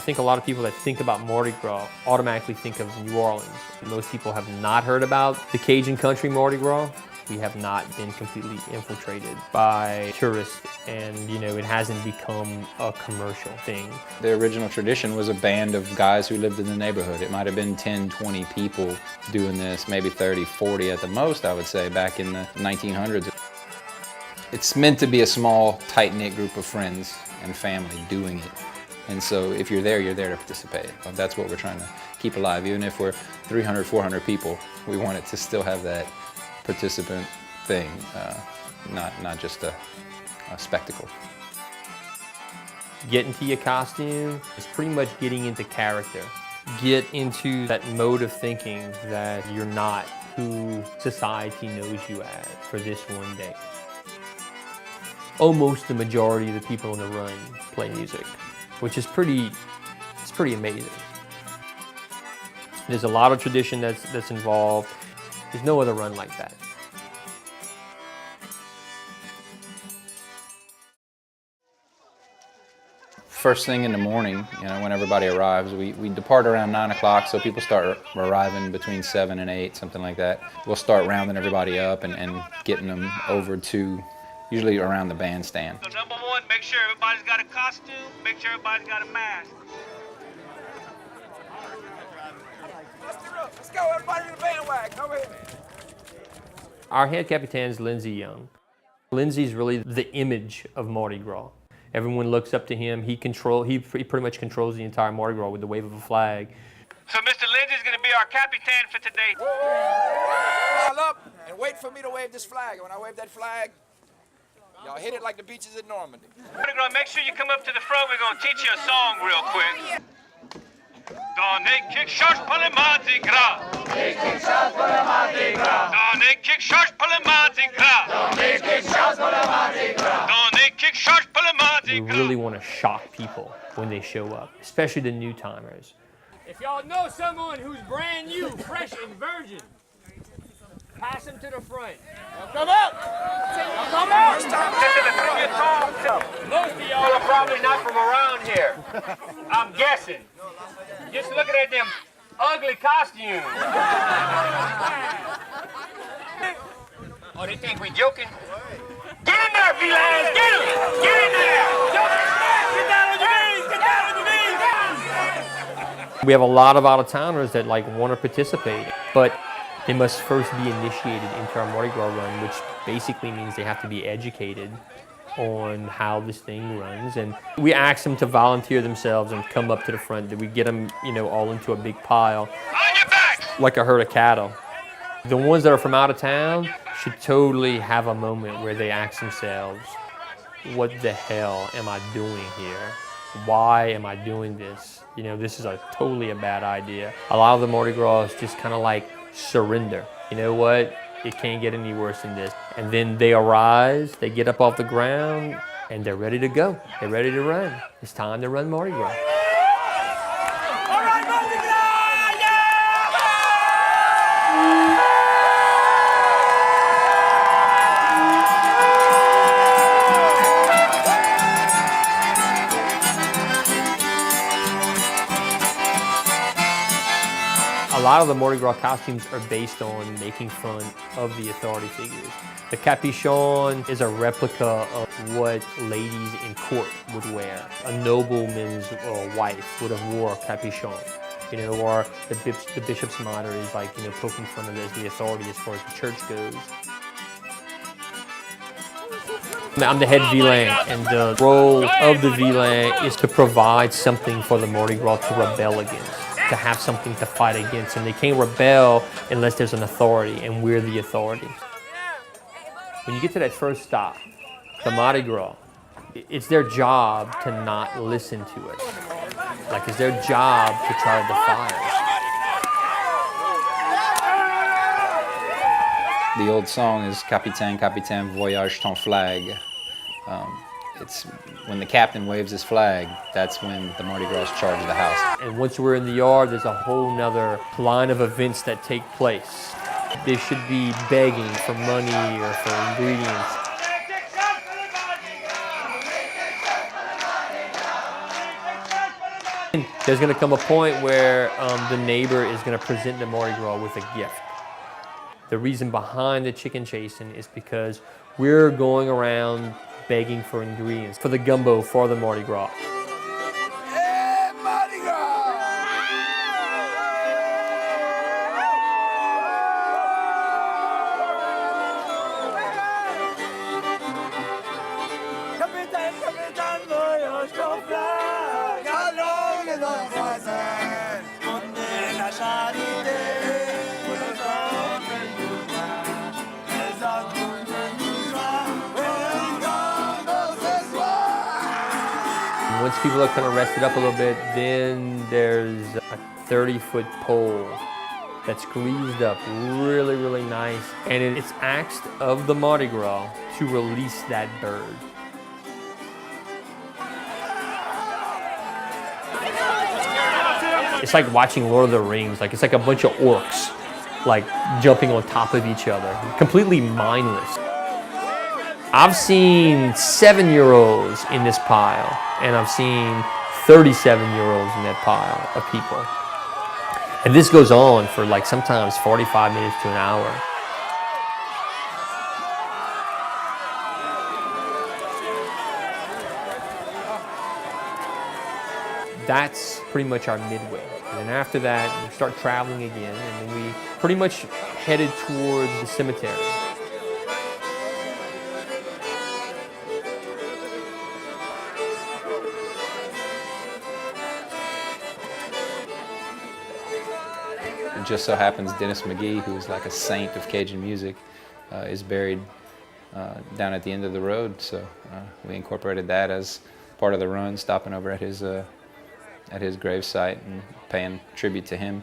think a lot of people that think about Mardi Gras automatically think of New Orleans. Most people have not heard about the Cajun Country Mardi Gras. We have not been completely infiltrated by tourists, and it hasn't become a commercial thing. The original tradition was a band of guys who lived in the neighborhood. It might have been 10, 20 people doing this, maybe 30, 40 at the most, I would say, back in the 1900s. It's meant to be a small, tight-knit group of friends and family doing it. And so if you're there to participate. That's what we're trying to keep alive. Even if we're 300, 400 people, we want it to still have that participant thing, not just a spectacle. Get into your costume is pretty much getting into character. Get into that mode of thinking that you're not who society knows you as for this one day. Almost the majority of the people on the run play music, which is pretty amazing. There's a lot of tradition that's involved. There's no other run like that. First thing in the morning, when everybody arrives, we depart around 9 o'clock, so people start arriving between 7 and 8, something like that. We'll start rounding everybody up and getting them over to usually around the bandstand. So number one, make sure everybody's got a costume, make sure everybody's got a mask. Let's go, everybody in the bandwagon, over here. Our head captain is Lindsey Young. Lindsey's really the image of Mardi Gras. Everyone looks up to him. He pretty much controls the entire Mardi Gras with the wave of a flag. So Mr. Lindsey's going to be our captain for today. Pile up and wait for me to wave this flag. When I wave that flag, y'all hit it like the beaches in Normandy. Mardi Gras, make sure you come up to the front. We're going to teach you a song real quick. Donnez quelque chose pour le Mardi Gras. Donnez quelque chose pour le Mardi Gras. Donnez quelque chose pour le Mardi Gras. Donnez quelque chose pour le Mardi Gras. Donnez quelque chose pour le Mardi Gras. We really want to shock people when they show up, especially the new timers. If y'all know someone who's brand new, fresh and virgin, pass them to the front. Come out! Come out! Most of y'all are probably not from around here. I'm guessing. Just looking at them ugly costumes. Oh, they think we joking? Get in there, felines! Get him! Get in there! Get down on your knees! Get down on your knees! We have a lot of out-of-towners that want to participate, but they must first be initiated into our Mardi Gras run, which basically means they have to be educated on how this thing runs. And we ask them to volunteer themselves and come up to the front. We get them, all into a big pile, On your back! like a herd of cattle. The ones that are from out of town should totally have a moment where they ask themselves, what the hell am I doing here? Why am I doing this? This is totally a bad idea. A lot of the Mardi Gras is just kind of like surrender. You know what? It can't get any worse than this. And then they arise, they get up off the ground, and they're ready to go. They're ready to run. It's time to run Mardi Gras. All right, Mardi Gras! Yeah! A lot of the Mardi Gras costumes are based on making fun of the authority figures. The capuchon is a replica of what ladies in court would wear. A nobleman's wife would have wore a capuchon, or the bishop's mitre is poking fun of it as the authority as far as the church goes. I'm the head villain, and the role of the villain is to provide something for the Mardi Gras to rebel against, to have something to fight against, and they can't rebel unless there's an authority, and we're the authority. When you get to that first stop, the Mardi Gras, it's their job to not listen to it. It's their job to try to defy us. The old song is Capitaine, Capitaine, voyage ton flag. It's when the captain waves his flag, that's when the Mardi Gras charge the house. And once we're in the yard, there's a whole nother line of events that take place. They should be begging for money or for ingredients. There's going to come a point where the neighbor is going to present the Mardi Gras with a gift. The reason behind the chicken chasing is because we're going around begging for ingredients for the gumbo for the Mardi Gras. Hey, Mardi Gras! Kapitan, kapitan, voyage qu'on fly. Allons les voisins, on est la charité. Pour les hommes et nous les hommes nous Once people are kind of rested up a little bit, then there's a 30-foot pole that's greased up really, really nice. And it's asked of the Mardi Gras to release that bird. It's like watching Lord of the Rings. Like, it's like a bunch of orcs, like jumping on top of each other, completely mindless. I've seen 7-year-olds in this pile, and I've seen 37-year-olds in that pile of people. And this goes on for like sometimes 45 minutes to an hour. That's pretty much our midway. And then after that, we start traveling again, and then we pretty much headed towards the cemetery. It just so happens Dennis McGee, who's like a saint of Cajun music, is buried down at the end of the road. So we incorporated that as part of the run, stopping over at his gravesite and paying tribute to him.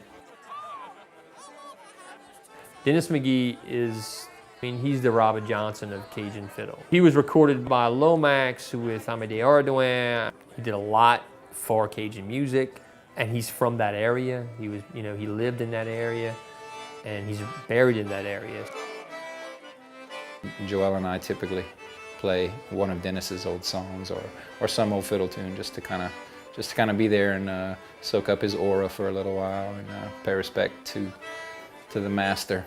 Dennis McGee is, he's the Robert Johnson of Cajun fiddle. He was recorded by Lomax with Amédée Ardouin. He did a lot for Cajun music, and he's from that area. He was, he lived in that area, and he's buried in that area. Joel and I typically play one of Dennis's old songs or some old fiddle tune just to kind of be there and soak up his aura for a little while and pay respect to the master.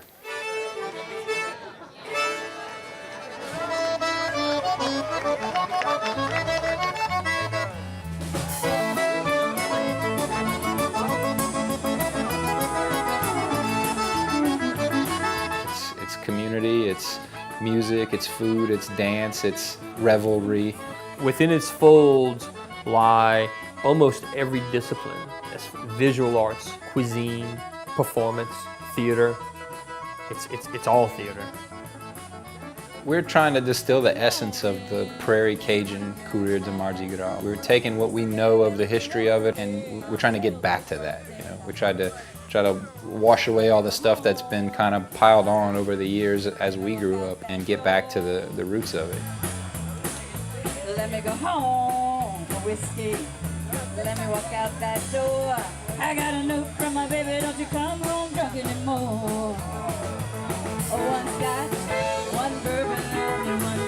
It's community, it's music, it's food, it's dance, it's revelry. Within its folds lie almost every discipline. That's visual arts, cuisine, performance, theater. It's all theater. We're trying to distill the essence of the Prairie Cajun Courir de Mardi Gras. We're taking what we know of the history of it, and we're trying to get back to that. We tried to wash away all the stuff that's been kind of piled on over the years as we grew up and get back to the roots of it. Let me go home for whiskey. Let me walk out that door. I got a note from my baby, don't you come home drunk anymore. Oh, one scotch, one bourbon, and one